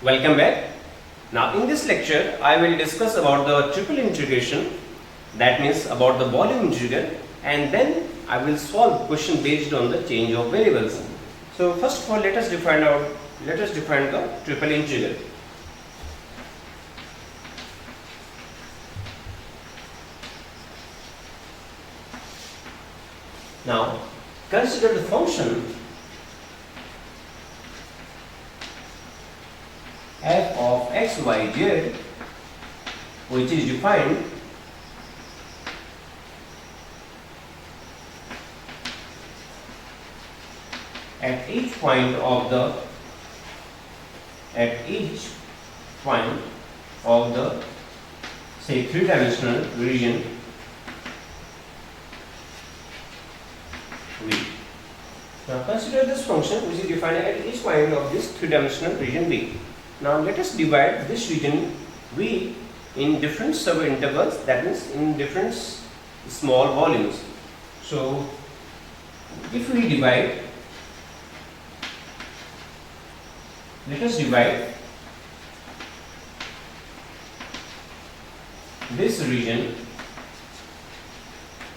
Welcome back. Now in this lecture I will discuss about the triple integration, that means about the volume integral, and then I will solve question based on the change of variables. So first of all let us define the triple integral. Now consider the function f of x, y, z, which is defined at each point of the say three-dimensional region V. Now consider this function which is defined at each point of this three-dimensional region V. Now let us divide this region V in different sub-intervals, that means in different small volumes. So if we divide, let us divide this region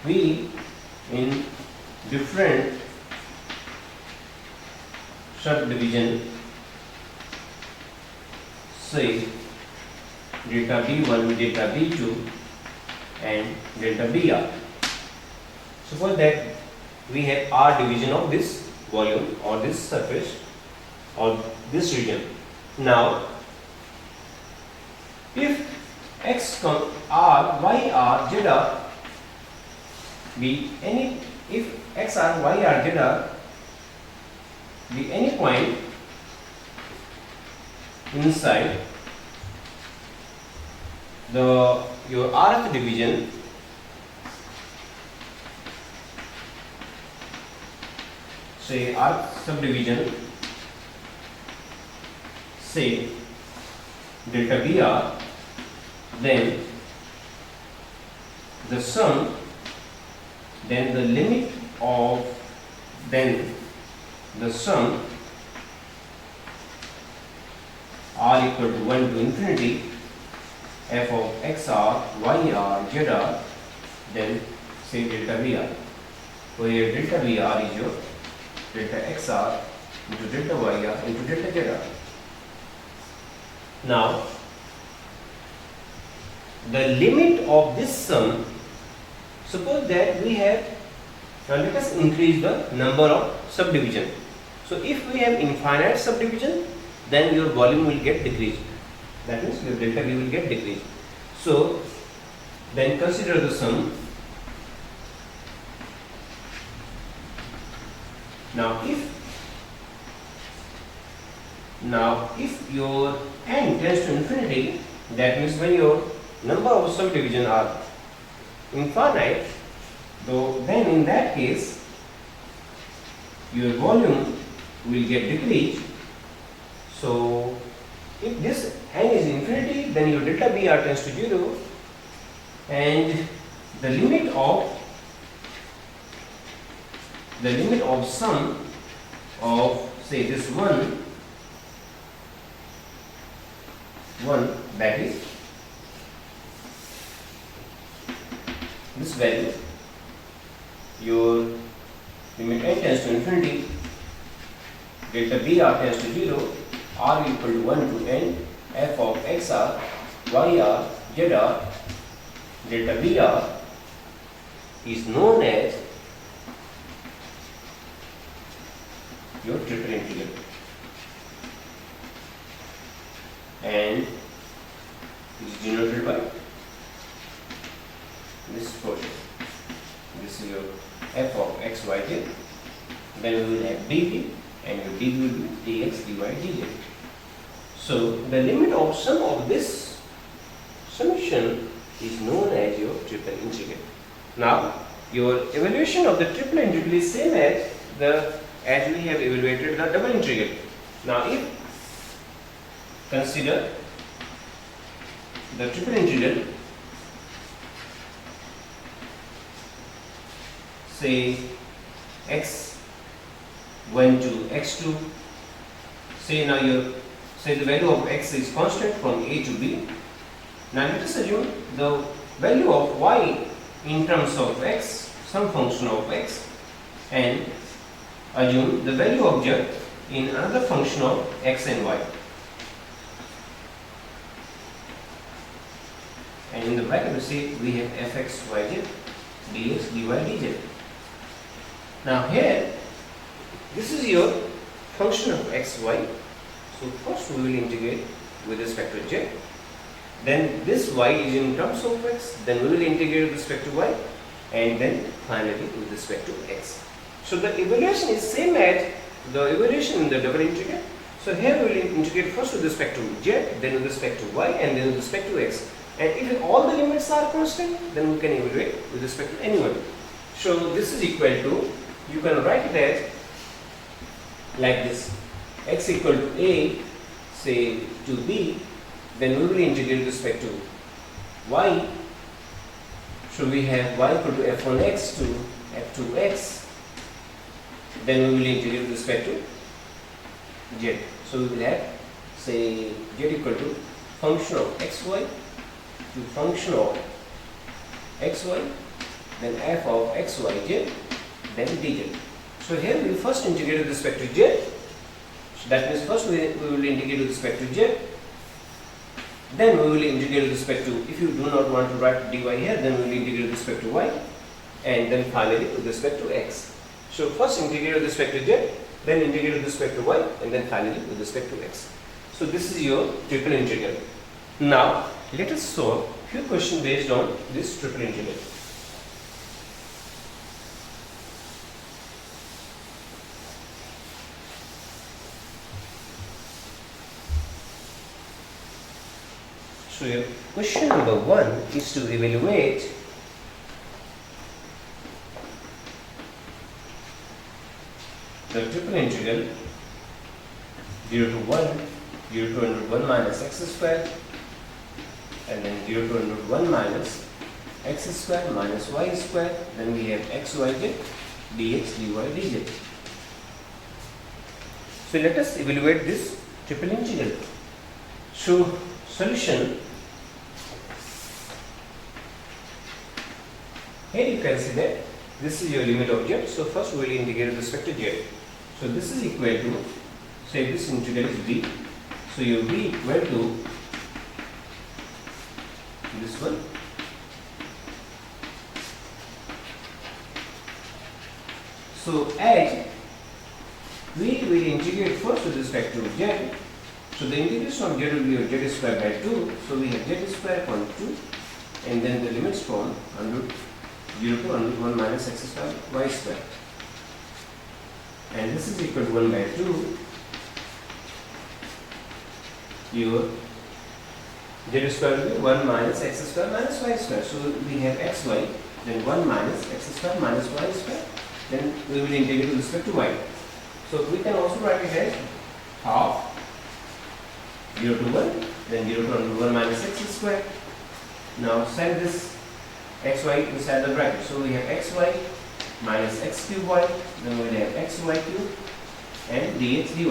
V in different subdivision, say delta B1, delta B2 and delta BR. Suppose that we have R division of this volume or this surface or this region. Now if x r, y r, z r be any, if x r, y r, z r be any point inside your rth division, say rth subdivision, say delta BR, then the sum, then the limit of, then the sum r equal to 1 to infinity f of xr, yr, zr, then say delta Vr, where delta Vr is your delta xr into delta yr into delta zr. Now the limit of this sum, suppose that we have, now let us increase the number of subdivision. So if we have infinite subdivision, then your volume will get decreased, that means your delta V will get decreased. So then consider the sum. Now if your n tends to infinity, that means when your number of subdivision are infinite, then in that case your volume will get decreased. So if this n is infinity, then your delta Br tends to 0, and the limit of sum of, say, this one, that is this value, your limit n tends to infinity, delta Br tends to 0, r equal to 1 to n f of xr, yr, zr, delta Br is known as your triple integral, and is denoted by this portion. This is your f of x, y, z. Then we will have dv, and your dv will be dx, dy, dz. So the limit of sum of this summation is known as your triple integral. Now your evaluation of the triple integral is same as we have evaluated the double integral. Now if consider the triple integral, say x1 to x2, say now your say the value of x is constant from a to b. Now let us assume the value of y in terms of x, some function of x, and assume the value of z in another function of x and y. And in the bracket we say we have fx yz dx dy dz. Now here this is your function of x y. So first we will integrate with respect to z. Then this y is in terms of x. Then we will integrate with respect to y, and then finally with respect to x. So the evaluation is same as the evaluation in the double integral. So here we will integrate first with respect to z, then with respect to y, and then with respect to x. And if all the limits are constant, then we can evaluate with respect to any one. So this is equal to, you can write it as like this: x equal to a, say to b, then we will integrate with respect to y. So we have y equal to f1x to f2x, then we will integrate with respect to z. So we will have, say, z equal to function of xy to function of xy, then f of xyz, then dz. So here we first integrate with respect to z. So that means first we will integrate with respect to z. Then we will integrate with respect to, if you do not want to write dy here, then we will integrate with respect to y, and then finally with respect to x. So first integrate with respect to z, then integrate with respect to y, and then finally with respect to x. So this is your triple integral. Now let us solve few questions based on this triple integral. So your question number 1 is to evaluate the triple integral 0 to 1, 0 to under 1 minus x square, and then 0 to under 1 minus x square minus y square, then we have xyz dx dy dz. So let us evaluate this triple integral. So solution, here you can see that this is your limit of z. So first we will integrate with respect to z. So this is equal to, say this integral is b. So your b equal to this one. So as we will integrate first with respect to z, so the integration of z will be your z square by 2. So we have z square upon 2, and then the limits from under 0 to under 1 minus x square y square. And this is equal to 1 by 2. Your z square will be 1 minus x square minus y square. So we have xy, then 1 minus x square minus y square. Then we will integrate with respect to y. So we can also write it as half 0 to 1, then 0 to under 1 minus x square. Now set this xy inside the bracket. So we have xy minus x cube y, then we will have xy cube and dx dy.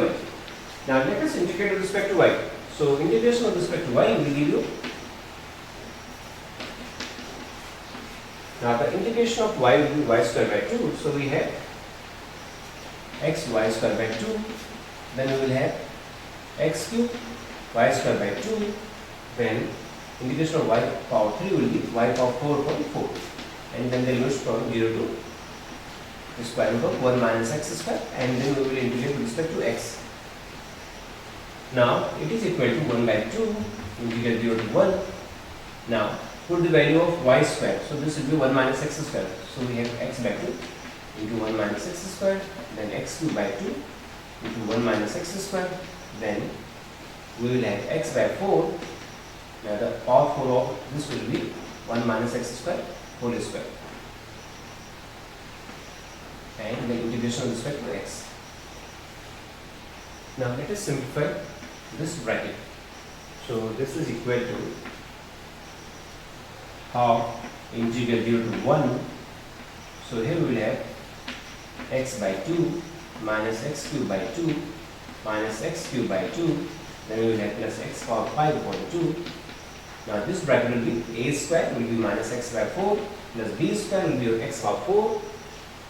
Now let us integrate with respect to y. So integration with respect to y will give you, now the integration of y will be y square by 2. So we have xy square by 2, then we will have x cube y square by 2, then integration of y power 3 will be y power 4 upon 4, and then the limits from 0 to the square root of 1 minus x square, and then we will integrate with respect to x. Now it is equal to 1 by 2 integral 0 to 1. Now put the value of y square. So this will be 1 minus x square. So we have x by 2 into 1 minus x square, then x cube by 2 into 1 minus x square, then we will have x by 4. Now the power 4 of this will be 1 minus x square whole square, and the integration with respect to x. Now let us simplify this bracket. So this is equal to half integral 0 to 1. So here we will have x by 2 minus x cube by 2 minus x cube by 2, then we will have plus x power 5 upon 2. Now this bracket will be a square will be minus x by 4 plus b square will be x power 4.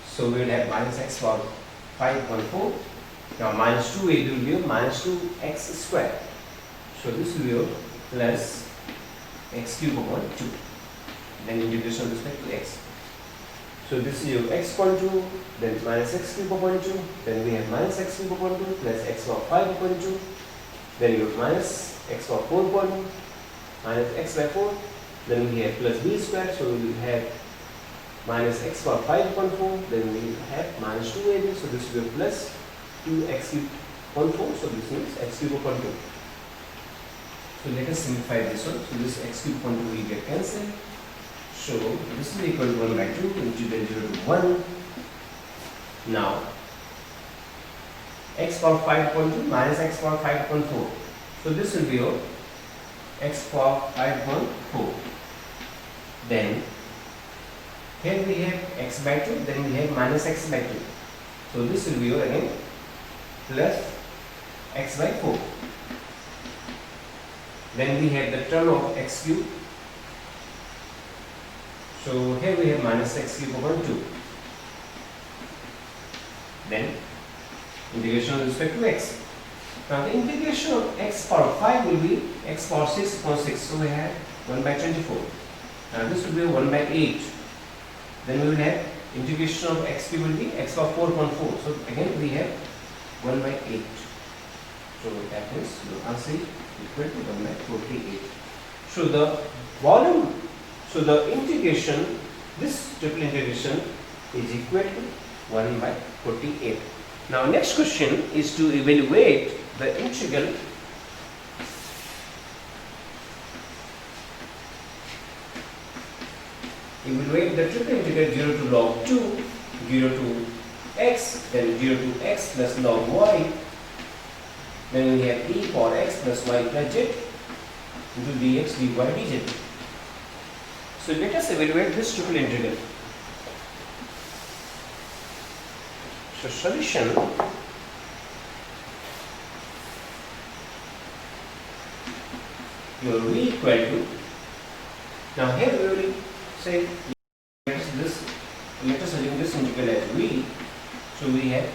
So we will have minus x power 5 upon 4. Now minus 2a will be minus 2x square. So this will be plus x cube upon 2. Then integration with respect to x. So this is your x upon 2, then minus x cube upon 2, then we have minus x cube upon 2 plus x power 5 upon 2, then you have minus x power 4 upon 2, minus x by 4, then we have plus b square, so we will have minus x power 5 upon 4, then we have minus 2ab, so this will be plus 2x cube upon 4, so this means x cube upon 2. So let us simplify this one. So this x cube upon 2 will get cancelled. So this is equal to 1 by 2 integral 0 to 1. Now x power 5 upon 2 minus x power 5 upon 4. So this will be your x power 5 upon 4. Then here we have x by 2, then we have minus x by 2. So this will be your again plus x by 4. Then we have the term of x cube. So here we have minus x cube upon 2. Then integration with respect to x. Now the integration of x power 5 will be x power 6 upon 6. So we have 1 by 24. Now this will be 1 by 8. Then we will have integration of x cube will be x power 4 upon 4. So again we have 1 by 8. So that means your answer is equal to 1 by 48. So the volume, so the integration, this triple integration is equal to 1 by 48. Now next question is to evaluate the integral evaluate the triple integral 0 to log 2, 0 to x, then 0 to x plus log y, then we have e power x plus y plus z into dx dy dz. So let us evaluate this triple integral. So solution, your v equal to, now here we will say let us assume this integral as v. So we have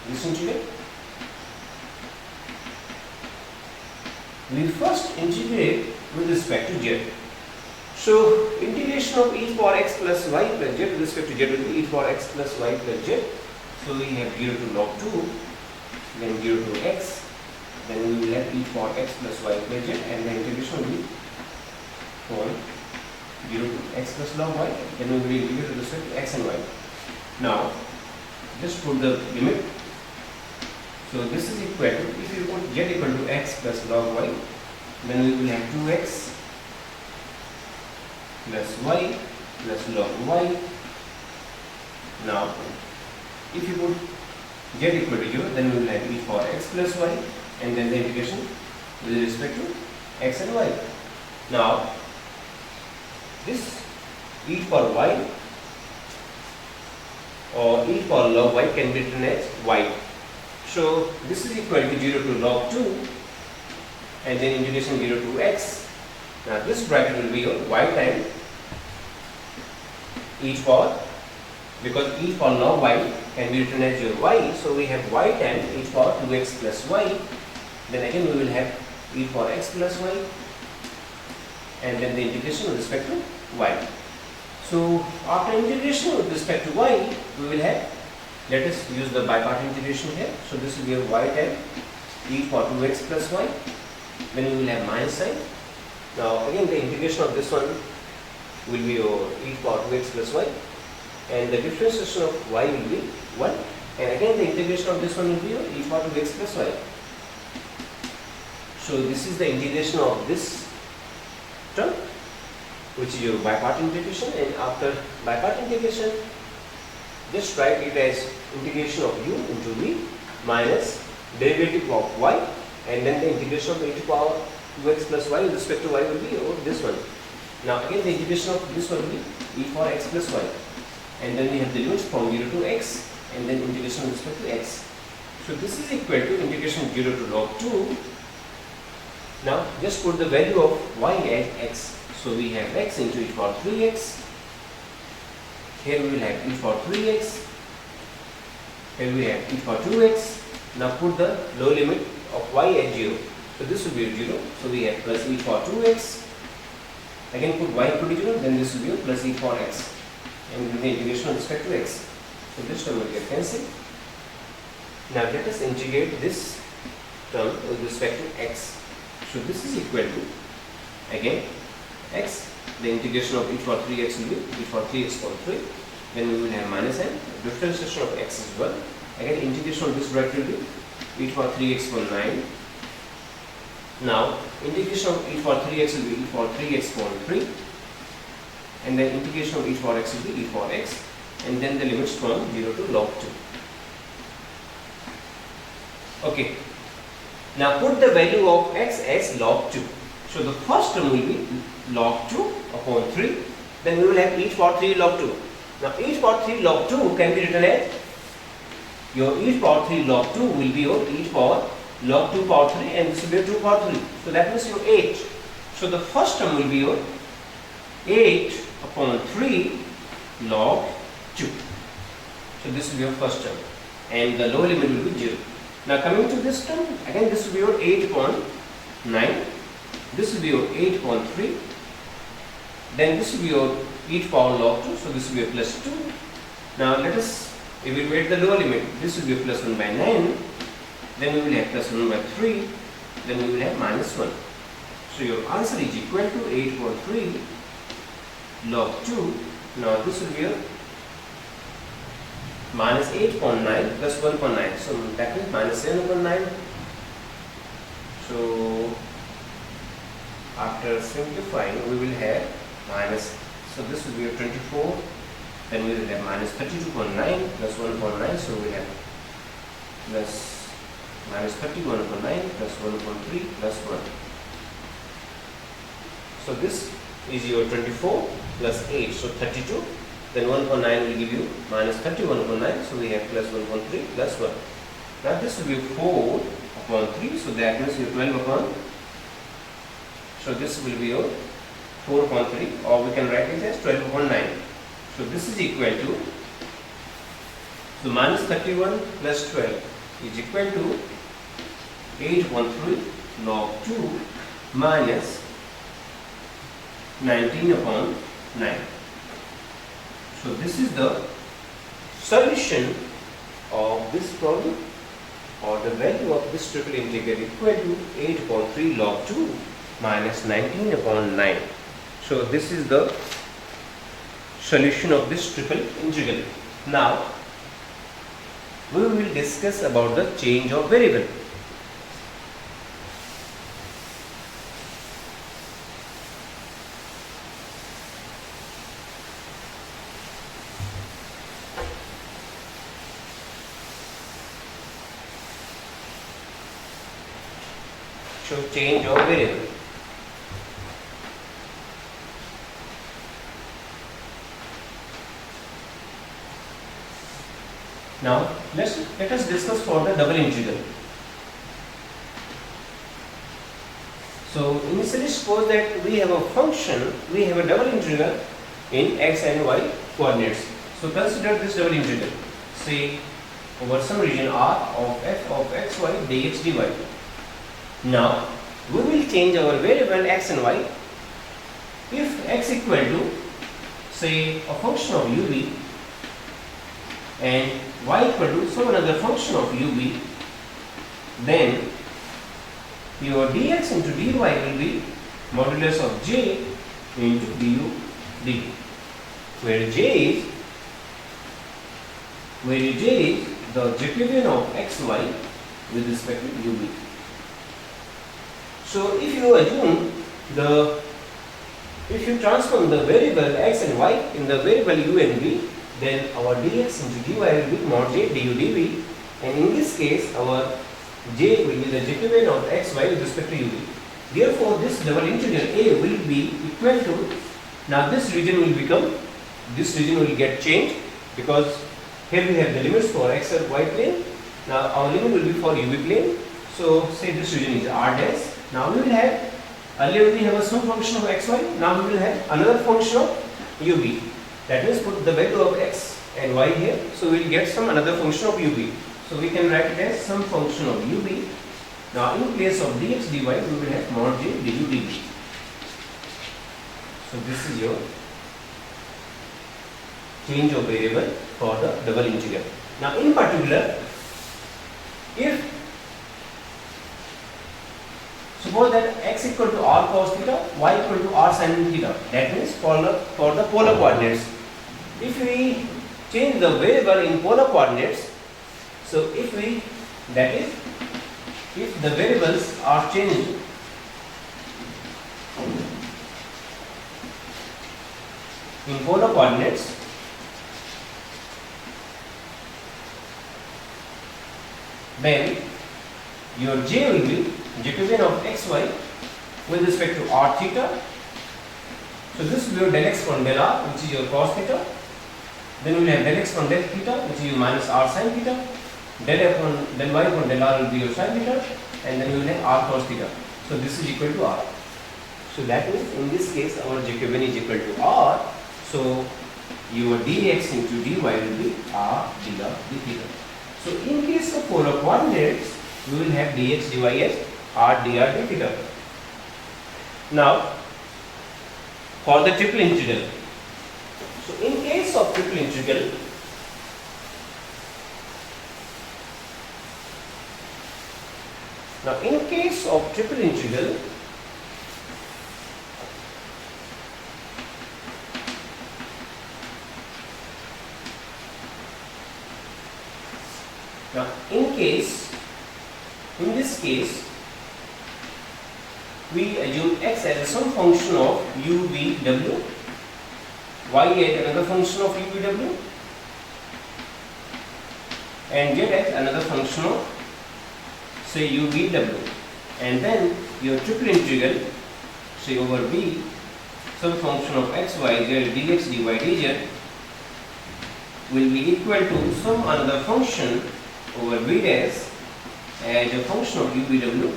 this integral. We first integrate with respect to z. So integration of e power x plus y plus z with respect to z will be e power x plus y plus z. So we have 0 to log 2, then 0 to x, then we will have e power x plus y plus z, and the integration will be from 0 to x plus log y, then we will integrate with respect to x and y. Now just put the limit. So this is equal to, if you put z equal to x plus log y, then we will have 2x plus y plus log y. Now if you put z equal to 0, then we will have e power x plus y, and then the integration with respect to x and y. Now this e power y or e power log y can be written as y. So this is equal to 0 to log 2, and then integration 0 to x. Now this bracket will be your y time e power, because e power log y can be written as your y. So we have y time e power 2x plus y. Then again we will have e power x plus y, and then the integration with respect to y. So after integration with respect to y, we will have, let us use the by part integration here. So this will be a y time e power 2x plus y, then we will have minus sign. Now again the integration of this one will be your e power 2x plus y, and the differentiation of y will be 1, and again the integration of this one will be your e power 2x plus y. So this is the integration of this term, which is your by part integration, and after by part integration, just write it as integration of u into v minus derivative of y, and then the integration of e to power 2x plus y with respect to y will be over this one. Now again the integration of this one will be e power x plus y, and then we have the limits from 0 to x, and then integration with respect to x. So this is equal to integration 0 to log 2. Now just put the value of y as x. So we have x into e power 3x. Here we will have e power 3x. Here we have e power 2x. Now put the lower limit of y at 0. So this will be 0. So we have plus e power 2x. Again put y equal to 0. Then this will be plus e power x. And with the integration with respect to x. So this term will get cancelled. Now let us integrate this term with respect to x. So this is equal to, again, x, the integration of e power 3x will be e power 3x power 3. Then we will have minus n, differentiation of x is 1. Again, integration of this bracket will be e power 3x power 9. Now, integration of e power 3x will be e power 3x power 3. And then integration of e power x will be e power x. And then the limits from 0 to log 2. Okay. Now put the value of x as log 2. So the first term will be log 2 upon 3. Then we will have e power 3 log 2. Now e power 3 log 2 can be written as, your e power 3 log 2 will be your e power log 2 power 3, and this will be 2 power 3. So that means your 8. So the first term will be your 8 upon 3 log 2. So this will be your first term. And the lower limit will be 0. Now coming to this term, again this will be your 8 upon 9. This will be your 8 upon 3. Then this will be your e power log 2. So this will be a plus 2. Now let us evaluate the lower limit. This will be a plus 1 by 9. Then we will have plus 1 by 3. Then we will have minus 1. So your answer is equal to 8 upon 3 log 2. Now this will be your minus 8 upon 9 plus 1 upon 9. So that means minus 7 upon 9. So after simplifying, we will have minus, so this will be a 24. Then we will have minus 32 upon 9 plus 1 upon 9. So we have plus minus 31 upon 9 plus 1 upon 3 plus 1. So this is your 24 plus 8, so 32. Then 1 upon 9 will give you minus 31 upon 9. So we have plus 1 upon 3 plus 1. Now this will be 4 upon 3. So that means you 12 upon. So this will be your 4 upon 3, or we can write it as 12 upon 9. So this is equal to, so minus 31 plus 12 is equal to 8 upon 3 log 2 minus 19 upon 9. So this is the solution of this problem, or the value of this triple integral equal to 8 upon 3 log 2 minus 19 upon 9. So this is the solution of this triple integral. Now we will discuss about the change of variable. So change of variable. Now let us discuss for the double integral. So initially suppose that we have a function, we have a double integral in x and y coordinates. So consider this double integral, say over some region R of f of xy dx dy. Now we will change our variable x and y. If x equal to, say, a function of uv and y equal to some another function of uv, then your dx into dy will be modulus of j into du dt, where j is the Jacobian of xy with respect to uv. So if you assume if you transform the variable x and y in the variable u and v, then our dx into dy will be mod j du dv, and in this case our j will be the Jacobian of xy with respect to uv. Therefore this double integral a will be equal to, now this region will get changed, because here we have the limits for x and y plane, Now our limit will be for UV plane. So say this region is R dash. Now we will have, earlier we have some function of xy. Now we will have another function of UV. That means put the value of x and y here. So we will get some another function of UV. So we can write it as some function of UV. Now in place of dx dy we will have mod j du dv. So this is your change of variable for the double integral. Now in particular, if suppose that x equal to r cos theta, y equal to r sin theta, that means for the polar coordinates. If we change the variable in polar coordinates, so if the variables are changed in polar coordinates, then your j will be Jacobian of xy with respect to r theta. So this will be your del x from del r, which is your cos theta. Then we will have del x from del theta, which is your minus r sin theta. Del y from del r will be your sin theta, and then you will have r cos theta. So this is equal to r. So that means in this case our Jacobian is equal to r. So your dx into dy will be r dr d theta. So in case of polar coordinates, we will have dx dy as r dr d theta. Now for the triple integral. So in case of triple integral, in this case, we assume x as some function of u v w, y as another function of u v w, and z as another function of say u v w, and then your triple integral say over b some function of x y z dx dy dz will be equal to some another function over b dash as a function of u v w,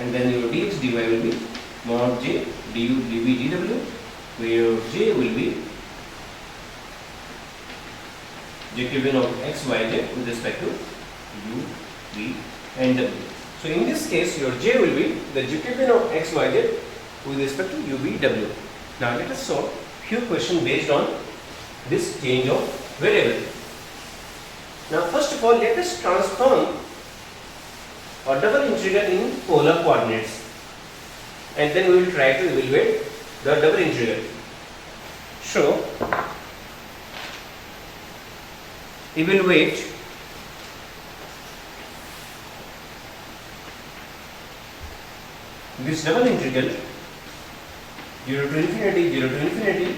and then your dx dy will be mod j du dv dw, where your j will be Jacobian of x y z with respect to u v and w. So in this case your j will be the Jacobian of x y z with respect to u v w. Now let us solve few questions based on this change of variable. Now first of all, let us transform a double integral in polar coordinates, and then we will try to evaluate the double integral. So evaluate this double integral 0 to infinity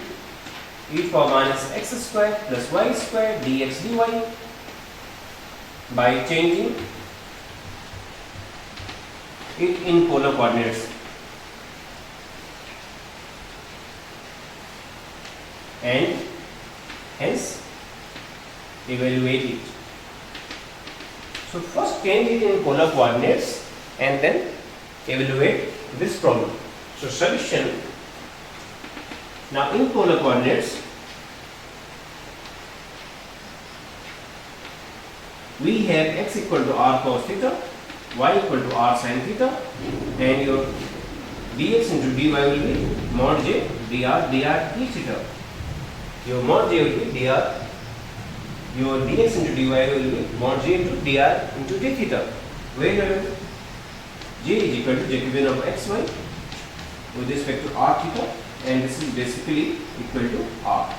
e power minus x square plus y square dx dy by changing it in polar coordinates, and hence evaluate it. So first change it in polar coordinates and then evaluate this problem. So solution. Now in polar coordinates we have x equal to r cos theta, y equal to r sin theta, and your dx into dy will be mod j dr d theta. Your mod j will be dr, your dx into dy will be mod j into dr into d theta, where j is equal to Jacobian of xy with respect to r theta, and this is basically equal to r.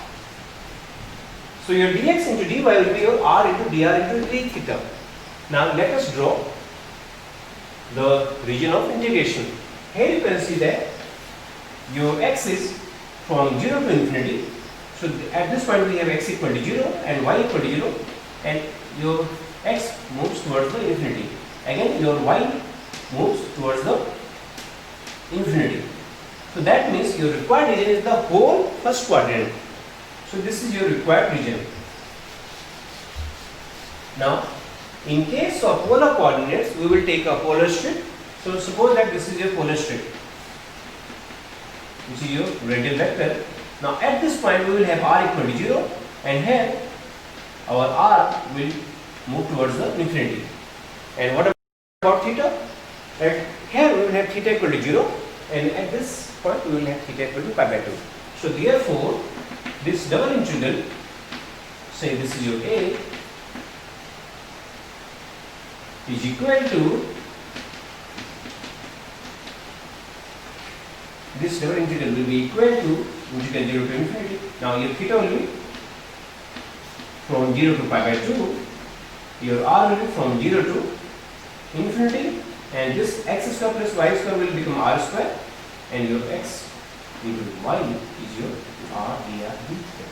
So your dx into dy will be your r into dr into d theta. Now let us draw the region of integration. Here you can see that your x is from 0 to infinity. So at this point we have x equal to 0 and y equal to 0, and your x moves towards the infinity. Again your y moves towards the infinity. So that means your required region is the whole first quadrant. So this is your required region. Now In case of polar coordinates, we will take a polar strip. So suppose that this is your polar strip, which is your radial vector. Now at this point we will have r equal to 0, and here our r will move towards the infinity. And what about theta? At here we will have theta equal to 0, and at this point we will have theta equal to pi by 2. So therefore, this double integral, say this is your A, is equal to this double integral will be equal to integral 0 to infinity. Now your theta will be from 0 to pi by 2, your r will be from 0 to infinity, and this x square plus y square will become r square, and your x into y is your r dr d theta.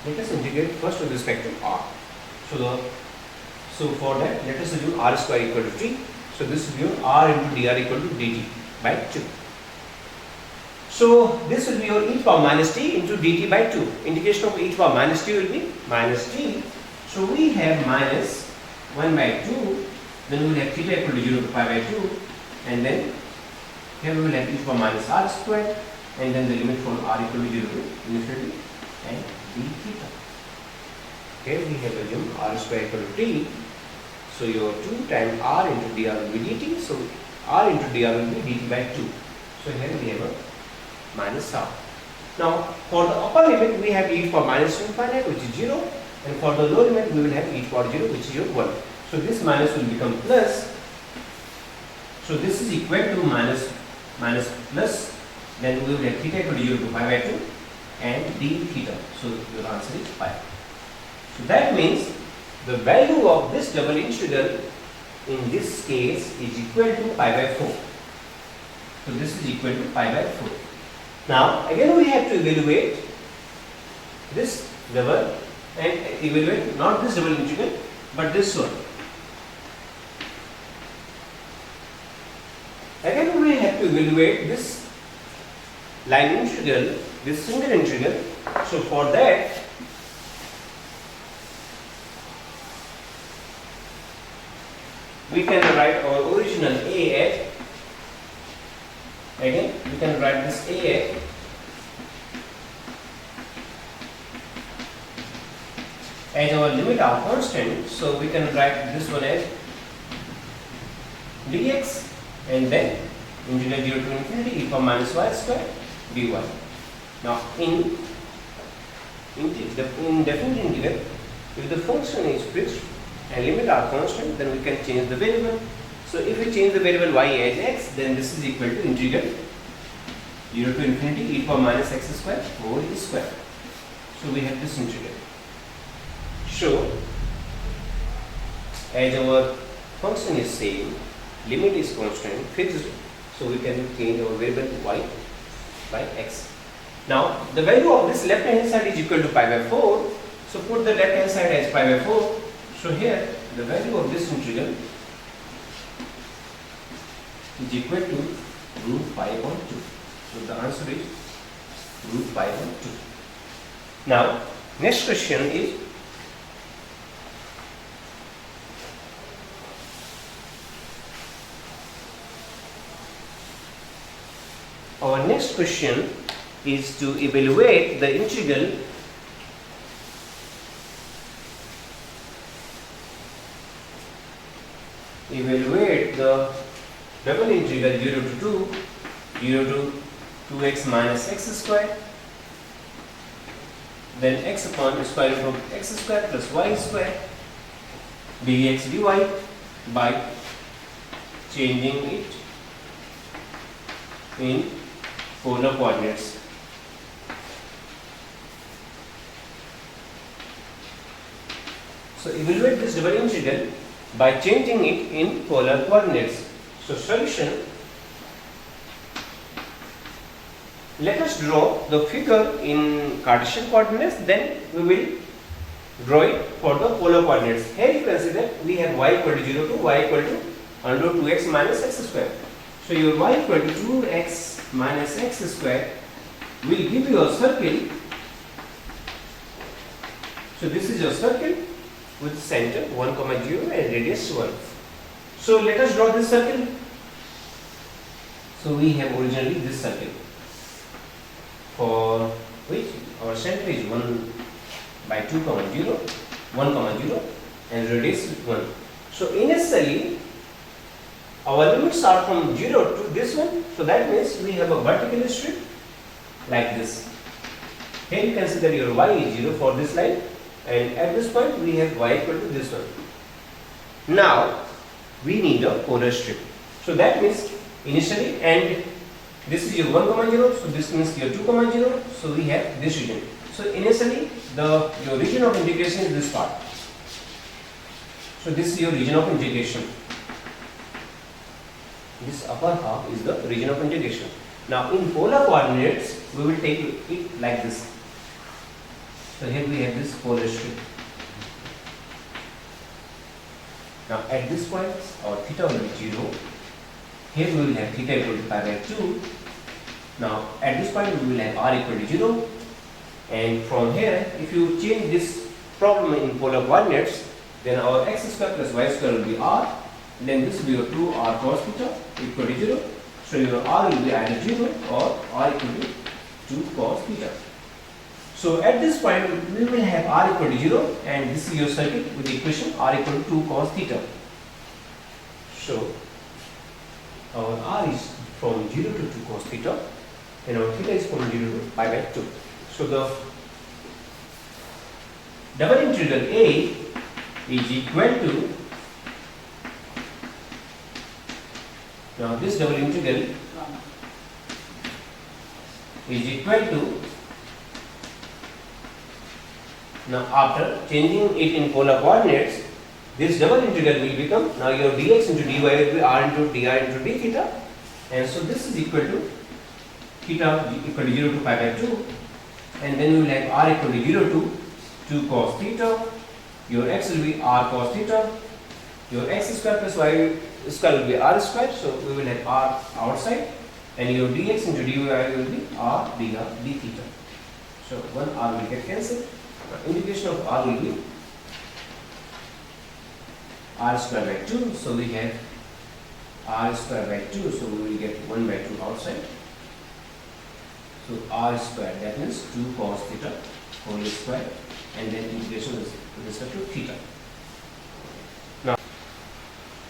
Let us integrate first with respect to r. So for that, let us assume r square equal to t. So this will be your r into dr equal to dt by 2. So this will be your e power minus t into dt by 2. Integration of e power minus t will be minus t. So we have minus 1 by 2. Then we will have theta equal to 0 to pi by 2. And then here we will have e power minus r square. And then the limit from r equal to 0 to infinity and d theta. Here we have assumed r square equal to t. So your 2 times r into dr will be dt. So r into dr will be dt by 2. So here we have a minus r. Now for the upper limit we have e power minus infinite, which is 0, and for the lower limit we will have e power 0, which is your 1. So this minus will become plus. So this is equal to minus plus. Then we will have theta equal to 0 to pi by 2 and d theta. So your answer is pi. So that means the value of this double integral in this case is equal to pi by 4. So this is equal to pi by 4. Now again we have to evaluate this double and evaluate not this double integral but this one. Again we have to evaluate this line integral, this single integral. So for that we can write our original a at, again we can write this a as our limit are constant. So we can write this one as dx and then integral 0 to infinity e power minus y square dy. Now in definite integral, if the function is fixed and limit are constant, then we can change the variable. So if we change the variable y as x, then this is equal to integral 0 to infinity e power minus x square whole square. So we have this integral. So as our function is same, limit is constant, fixed, so we can change our variable y by x. Now the value of this left hand side is equal to pi by 4. So put the left hand side as pi by 4. So here the value of this integral is equal to root pi upon 2. So the answer is root pi upon 2. Now next question is to evaluate the integral the double integral 0 to 2x minus x square, then x upon square root of x square plus y square dx dy by changing it in polar coordinates. So evaluate this double integral by changing it in polar coordinates. So solution, let us draw the figure in Cartesian coordinates, then we will draw it for the polar coordinates. Here you can see that we have y equal to 0 to y equal to under 2x minus x square. So your y equal to 2x minus x square will give you a circle. So this is your circle with center 1, 0 and radius 1. So let us draw this circle. So we have originally this circle for which our center is 1 by 2, 0, 1, 0 and radius 1. So initially our limits are from 0 to this one. So that means we have a vertical strip like this. Here you can see that your y is 0 for this line, and at this point we have y equal to this one. Now we need a polar strip. So that means initially, and this is your 1, 0, so this means your 2, 0, so we have this region. So initially your region of integration is this part. So this is your region of integration. This upper half is the region of integration. Now in polar coordinates we will take it like this. So here we have this polar strip. Now at this point our theta will be 0. Here we will have theta equal to pi by 2. Now at this point we will have r equal to 0. And from here, if you change this problem in polar coordinates, then our x square plus y square will be r. Then this will be your 2r cos theta equal to 0. So your r will be either 0 or r equal to 2 cos theta. So at this point we will have r equal to 0, and this is your circuit with the equation r equal to 2 cos theta. So our r is from 0 to 2 cos theta, and our theta is from 0 to pi by 2. So the double integral A is equal to, now this double integral is equal to, now after changing it in polar coordinates, this double integral will become, now your dx into dy will be r into dr into d theta, and so this is equal to theta equal to 0 to pi by 2, and then we will have r equal to 0 to 2 cos theta, your x will be r cos theta, your x square plus y square will be r square, so we will have r outside, and your dx into dy will be r dr d theta. So one r will get cancelled. Integration of r will be r square by 2, so we have r square by 2, so we will get 1 by 2 outside. So r square, that means 2 cos theta whole square, and then integration is with respect to theta. Now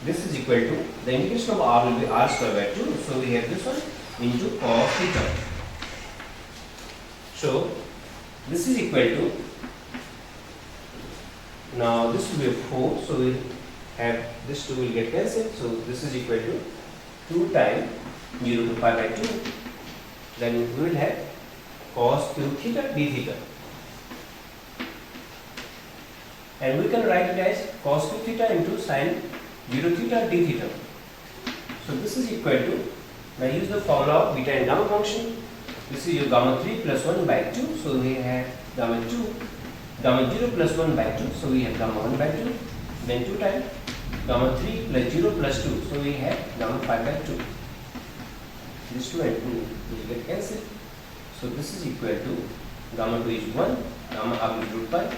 this is equal to, the integration of r will be r square by 2, so we have this one into cos theta. So this is equal to, now this will be a 4, so we have this 2 will get cancelled, so this is equal to 2 times 0 to pi by 2, then we will have cos cube theta d theta, and we can write it as cos cube theta into sin 0 theta d theta. So this is equal to, now use the formula of beta and gamma function. This is your gamma 3 plus 1 by 2, so we have gamma 2, gamma 0 plus 1 by 2, so we have gamma 1 by 2, then 2 times gamma 3 plus 0 plus 2, so we have gamma 5 by 2. This 2 and 2 will get cancelled, so this is equal to, gamma 2 is 1, gamma half is root pi,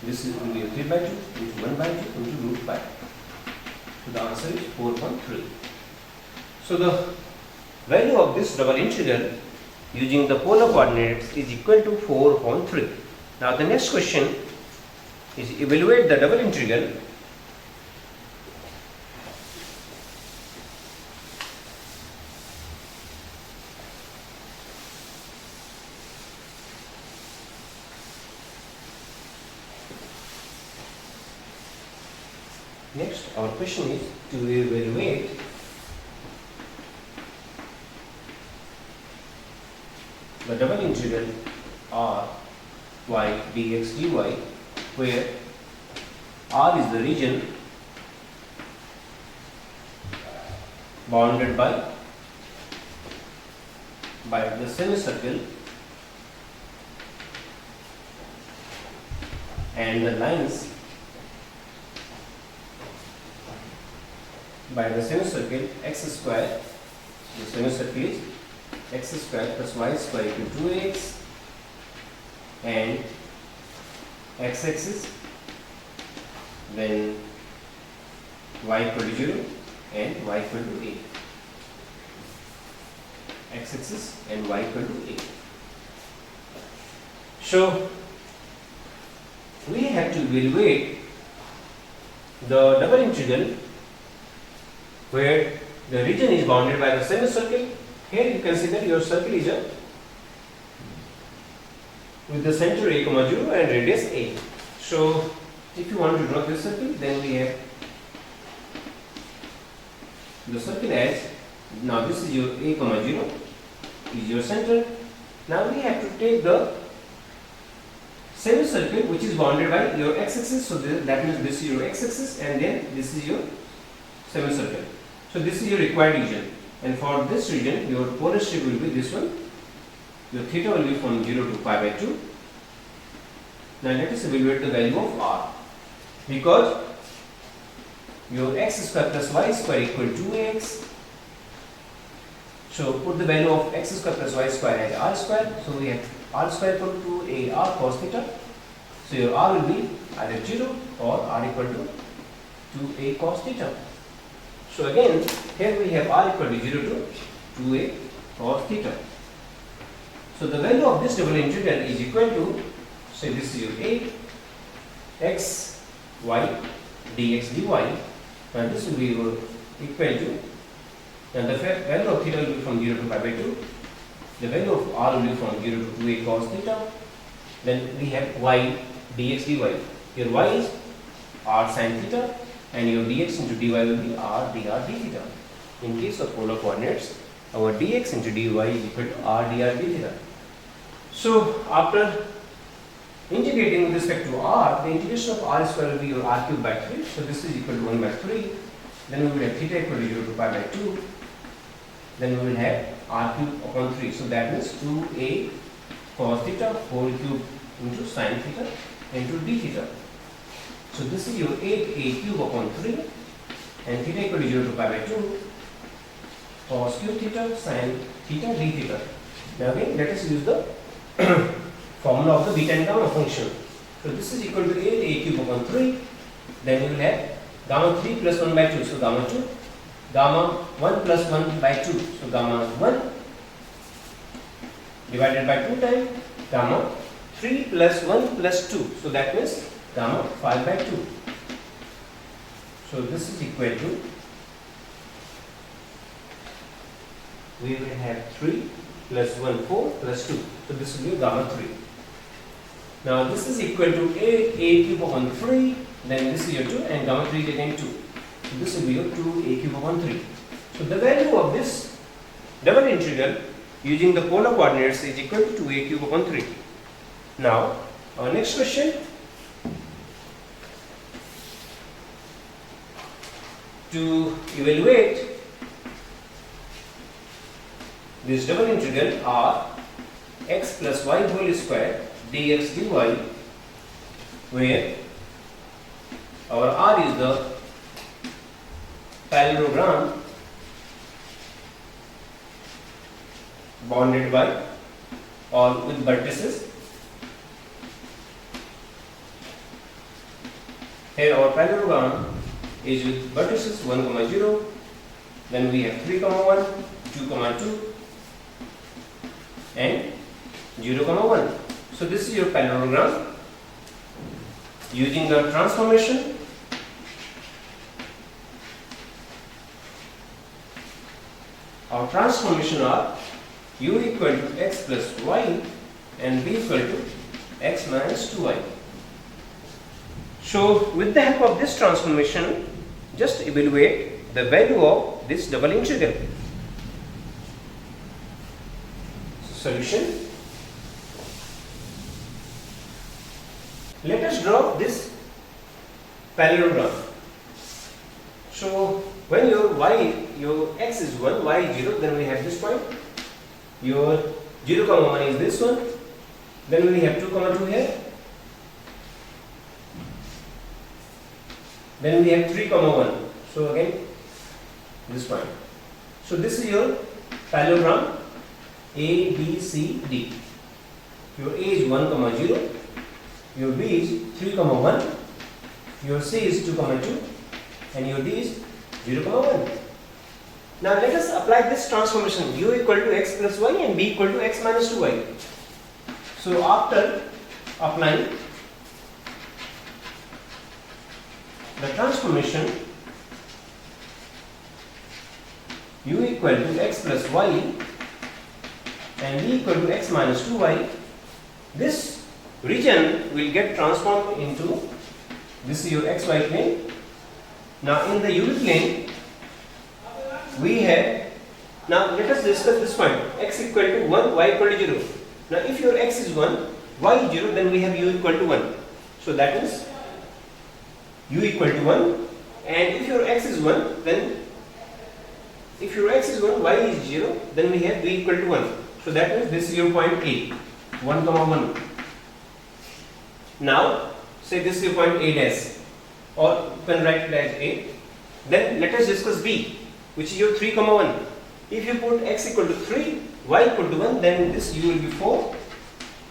this is will be 3 by 2 into 1 by 2 into root pi. So the answer is 4.3. So the value of this double integral using the polar coordinates is equal to 4.3. Now the next question is evaluate the double integral Next, our question is to evaluate the double integral r y dx dy, where r is the region bounded by the semicircle, and the lines by the semicircle x square. The semicircle is x square plus y square equal to 2x, and x axis then y equal to 0 and y equal to a. X-axis and y equal to a. So we have to evaluate the double integral where the region is bounded by the semicircle. Here you consider your circle is a with the center a comma 0 and radius a. So if you want to draw this circle, then we have the circle as, now this is your a comma 0 is your center. Now we have to take the semicircle which is bounded by your x-axis. So that means this is your x-axis and then this is your semicircle. So this is your required region, and for this region your polar shape will be this one. Your theta will be from 0 to pi by 2. Now let us evaluate the value of r, because your x square plus y square equal to 2x. So put the value of x square plus y square as r square. So we have r square equal to a r cos theta. So your r will be either 0 or r equal to 2a cos theta. So again here we have r equal to 0 to 2a cos theta. So the value of this double integral is equal to, say this is your a x y dx dy, and this will be equal to, and the value of theta will be from 0 to pi by 2. The value of r will be from 0 to 2a cos theta. Then we have y dx dy. Your y is r sin theta and your dx into dy will be r dr d theta. In case of polar coordinates, our dx into dy is equal to r dr d theta. So after integrating with respect to r, the integration of r square will be your r cube by 3. So this is equal to 1 by 3. Then we will have theta equal to 0 to pi by 2. Then we will have r cube upon 3. So that means 2a cos theta whole cube into sin theta into d theta. So this is your 8a cube upon 3 and theta equal to 0 to pi by 2 cos cube theta sin theta d theta. Now again let us use the formula of the beta and gamma function. So this is equal to 8a cube upon 3. Then we will have gamma 3 plus 1 by 2. So gamma 2. Gamma 1 plus 1 by 2. So gamma 1 divided by 2 times gamma 3 plus 1 plus 2. So that means gamma 5 by 2. So this is equal to, we will have 3 plus 1 4 plus 2. So this will be gamma 3. Now this is equal to a cube upon 3. Then this is your 2 and gamma 3 is again 2. So this will be your 2a cube upon 3. So the value of this double integral using the polar coordinates is equal to 2a cube upon 3. Now our next question. To evaluate this double integral r x plus y whole square dx dy, where our r is the parallelogram bounded by or with vertices. Here our parallelogram is with vertices 1, 0, then we have 3, 1, 2, 2 and 0, 1. So this is your parallelogram. Using the transformation, our transformation are u equal to x plus y and b equal to x minus 2y. So with the help of this transformation, just evaluate the value of this double integral. Solution. Let us draw this parallelogram. So when your x is 1, y is 0, then we have this point. Your 0, 1 is this one. Then we have 2, 2 here. Then we have 3, 1. So again this point. So this is your parallelogram A, B, C, D. Your A is 1, 0. Your B is 3, 1. your c is 2 comma 2 and your d is 0 comma 1. Now let us apply this transformation u equal to x plus y and b equal to x minus 2y. So after applying the transformation u equal to x plus y and b equal to x minus 2y, this region will get transformed into, this is your xy plane. Now in the UV plane we have, now let us discuss this point, x equal to 1, y equal to 0. Now if your x is 1, y is 0, then we have u equal to 1. So that is u equal to 1, and if your x is 1, then if your x is 1, y is 0, then we have v equal to 1. So that means this is your point A, 1 comma 1. Now say this is your point A dash, or you can write it as A. Then let us discuss B, which is your 3 comma 1. If you put x equal to 3, y equal to 1, then this u will be 4.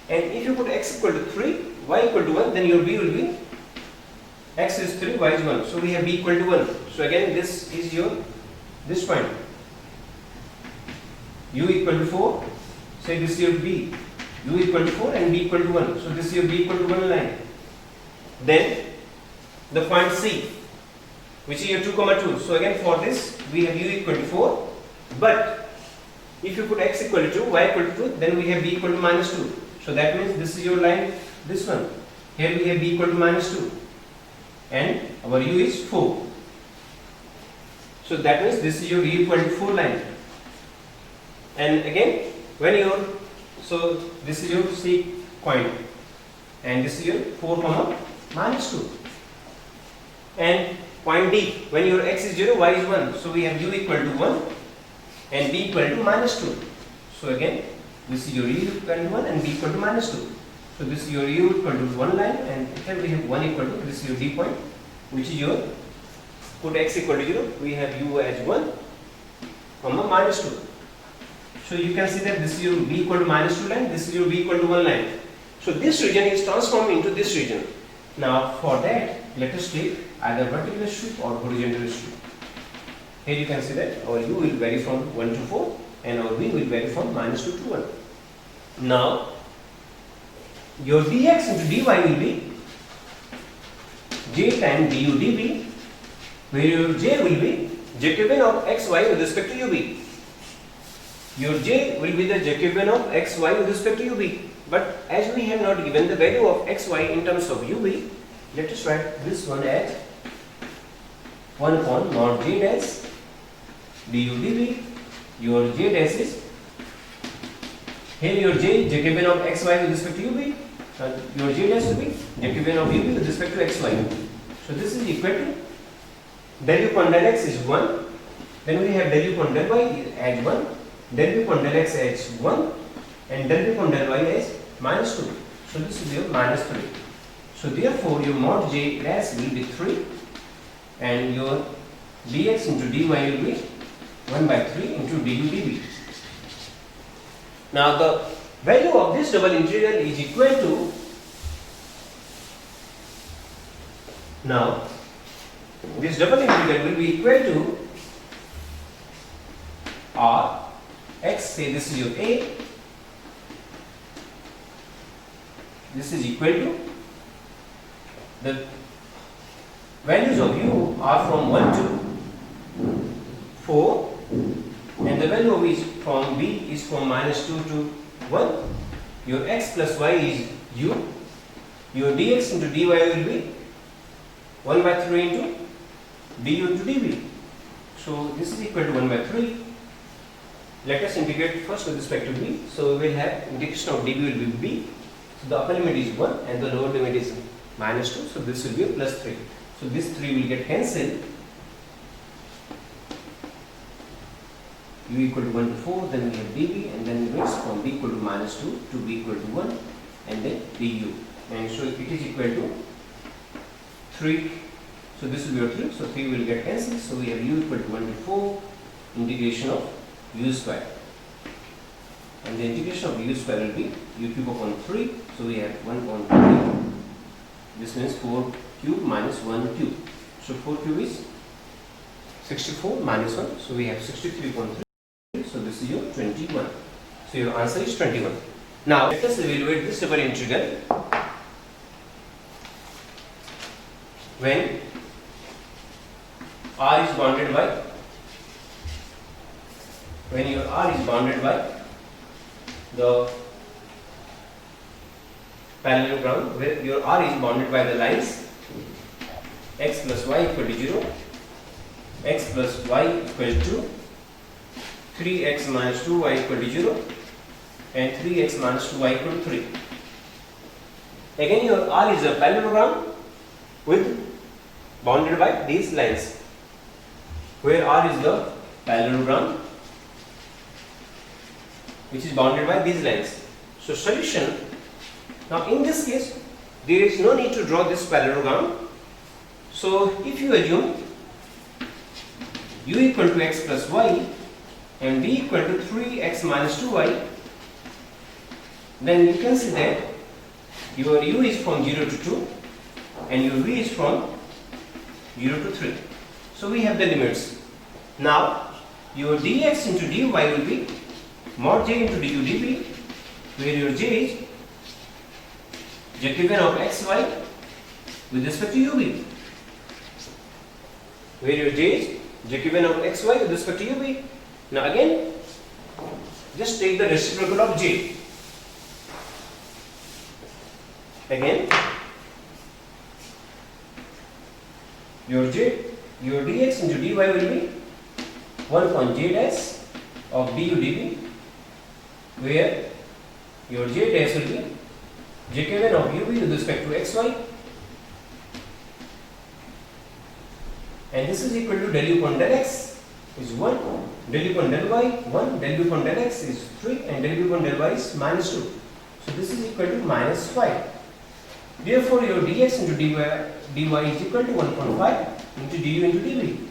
And if you put x equal to 3, y equal to 1, then your b will be, x is 3, y is 1. So we have b equal to 1. So again this is your, this point, u equal to 4, say this is your b, u equal to 4 and b equal to 1. So this is your b equal to 1 line. Then the point C, which is your 2 comma 2. So again for this we have u equal to 4, but if you put x equal to 2, y equal to 2, then we have b equal to minus 2. So that means this is your line, this one. Here we have b equal to minus 2 and our u is 4. So that means this is your u equal to 4 line. And again when your, so this is your C point and this is your 4 comma minus 2. And point D, when your x is 0, y is 1. So we have u equal to 1 and b equal to minus 2. So again this is your u equal to 1 and b equal to minus 2. So this is your u equal to 1 line, and here we have 1 equal to, this is your D point, which is your, put x equal to 0, we have u as 1 comma minus 2. So you can see that this is your b equal to minus 2 line, this is your b equal to 1 line. So this region is transformed into this region. Now for that, let us take either vertical strip or horizontal strip. Here you can see that our u will vary from 1 to 4 and our v will vary from minus 2 to 1. Now your dx into dy will be j times du dv, where your j will be Jacobian of xy with respect to ub. Your j will be the Jacobian of xy with respect to ub. But as we have not given the value of xy in terms of ub, let us write this one as 1 upon mod j dash du dv. Your j dash is, here your j Jacobian of xy with respect to ub. Your j dash will be Jacobian of ub with respect to xy. So this is equal to del u upon del x is 1. Then we have del u upon del y as 1. Del u upon del x as 1 and del u upon del y as minus 2. So this is your minus 3. So therefore your mod j dash will be 3 and your dx into dy will be 1 by 3 into du dv. Now the value of this double integral is equal to, now this double integral will be equal to r x, say this is your a, this is equal to, the values of u are from 1 to 4 and the value of is from b is from minus 2 to 1. Your x plus y is u, your dx into dy will be 1 by 3 into du into dv. So this is equal to 1 by 3. Let us integrate first with respect to b. So we will have integration of dv will be b. So the upper limit is 1 and the lower limit is minus 2. So this will be a plus 3. So this 3 will get cancelled. U equal to 1 to 4, then we have dv, and then limits from b equal to minus 2 to b equal to 1, and then du. And so it is equal to 3. So this will be your 3. So 3 will get cancelled. So we have u equal to 1 to 4 integration of u square. And the integration of u square will be u cube upon 3. So we have 1 upon 3 This means 4 cube minus 1 cube. So 4 cube is 64 minus 1. So we have 63.3. So this is your 21. So your answer is 21. Now let us evaluate this double integral when R is bounded by, when your R is bounded by the parallelogram, where your R is bounded by the lines x plus y equal to 0, x plus y equal to 3x minus 2y equal to 0 and 3x minus 2y equal to 3. Again your R is a parallelogram with bounded by these lines, where R is the parallelogram which is bounded by these lines. So solution, now in this case there is no need to draw this parallelogram. So if you assume u equal to x plus y and v equal to 3x minus 2y, then you can see that your u is from 0 to 2 and your v is from 0 to 3. So we have the limits. Now your dx into dy will be mod j into du dv, where your j is Jacobian of xy with respect to ub, where your j is Jacobian of xy with respect to ub. Now again, just take the reciprocal of j. Again, your dx into dy will be 1 upon j dash of du dv, where your j dash will be Jacobian of ub with respect to xy, and this is equal to del u upon del x is 1, del u upon del y 1, del u upon del x is 3, and del u upon del y is minus 2. So this is equal to minus 5. Therefore your dx into dy is equal to 1.5 into du into dv.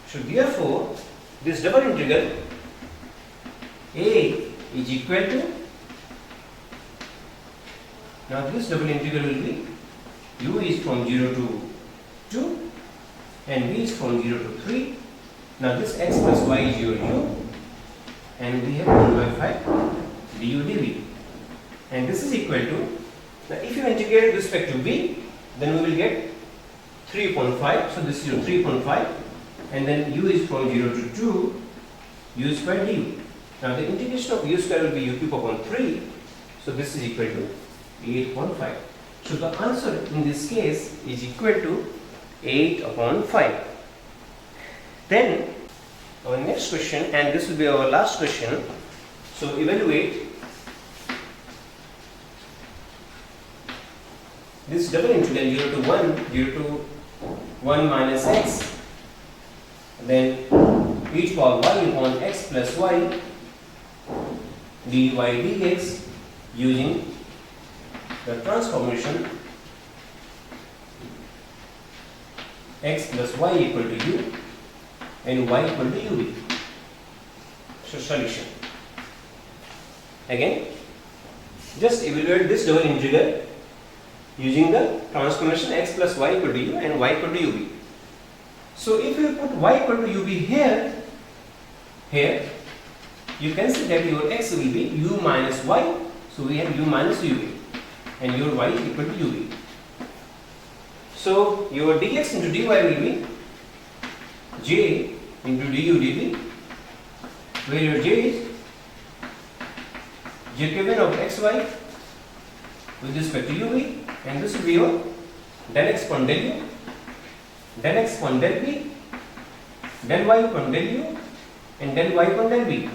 So therefore this double integral a is equal to, now this double integral will be u is from 0 to 2 and v is from 0 to 3. Now this x plus y is your u, and we have 1 by 5 du dv, and this is equal to, now if you integrate with respect to v, then we will get 3.5. So this is your 3.5, and then u is from 0 to 2 u square du. Now the integration of u square will be u cube upon 3. So this is equal to 8.5. So the answer in this case is equal to 8 upon 5. Then our next question, and this will be our last question. So evaluate this double integral 0 to 1, 0 to 1 minus x, then e to power y upon x plus y dy dx using the transformation x plus y equal to u and y equal to ub. So solution. Again, just evaluate this double integral using the transformation x plus y equal to u and y equal to ub. So if you put y equal to ub here, you can see that your x will be u minus y. So we have u minus ub, and your y is equal to ub. So your dx into dy will be j into du dv, where your j is Jacobian of xy with respect to ub, and this will be your del x upon del u, del x upon del v, del y upon del u, and del y upon del v.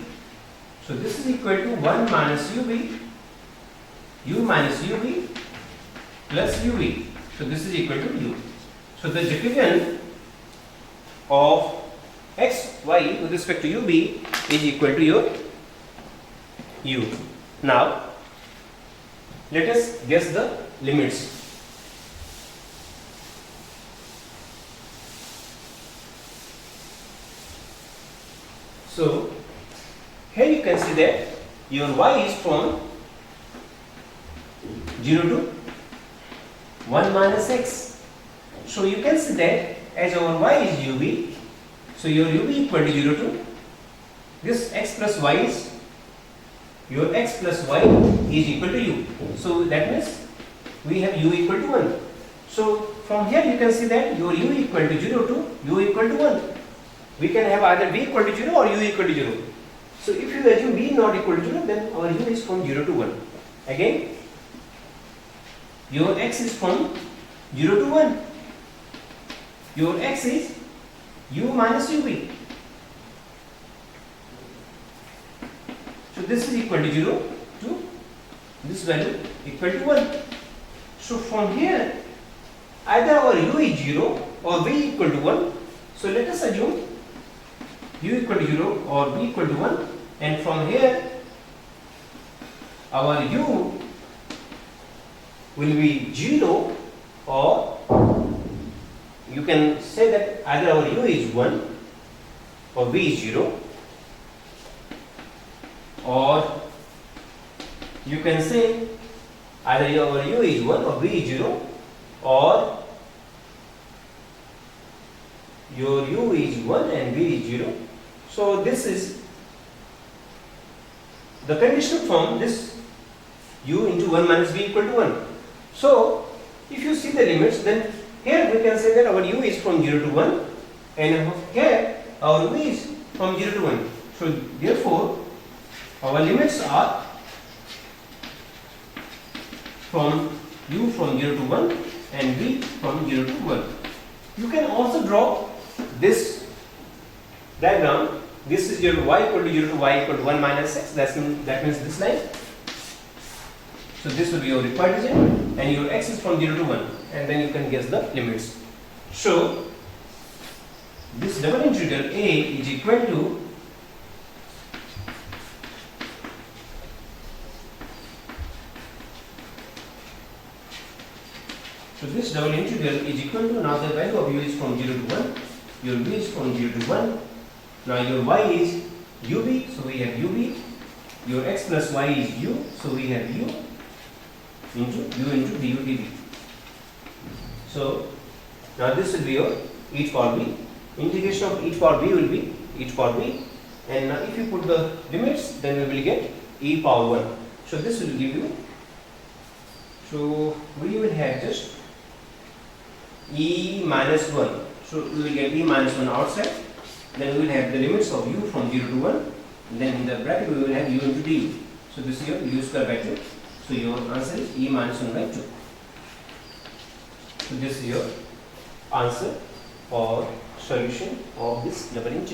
So this is equal to 1 minus ub, u minus ub plus uv. So this is equal to u. So the Jacobian of x, y with respect to ub is equal to your u. Now let us guess the limits. So here you can see that your y is from 0 to 1 minus x. So you can see that as our y is ub, so your ub equal to 0 to this x plus y is, your x plus y is equal to u. So that means we have u equal to 1. So from here you can see that your u equal to 0 to u equal to 1. We can have either v equal to 0 or u equal to 0. So if you assume v not equal to 0, then our u is from 0 to 1. Again, your x is from 0 to 1. Your x is u minus ub. So this is equal to 0 to this value equal to 1. So from here, either our u is 0 or v equal to 1. So let us assume u equal to 0 or v equal to 1, and from here our u will be 0, or you can say that either our u is 1 or v is 0, or you can say either our u is 1 or v is 0, or your u is 1 and v is 0. So this is the conditional form, this u into 1 minus v equal to 1. So if you see the limits, then here we can say that our u is from 0 to 1, and here our v is from 0 to 1. So therefore our limits are from u from 0 to 1 and v from 0 to 1. You can also draw this diagram. This is your y equal to 0 to y equal to 1 minus x. That means this line. So this will be your required region, and your x is from 0 to 1, and then you can guess the limits. So this double integral a is equal to now the value of u is from 0 to 1, your v is from 0 to 1. Now your y is ub, so we have ub. Your x plus y is u, so we have u into du dv. So now this will be your e power b. Integration of e power b will be e power b, and now if you put the limits, then we will get e power 1. So this will give you, so we will have just e minus 1. So we will get e minus 1 outside. Then we will have the limits of u from 0 to 1. Then in the bracket we will have u into du. So this is your u square by 2. So your answer is e minus 1 by 2. So this is your answer or solution of this double integral.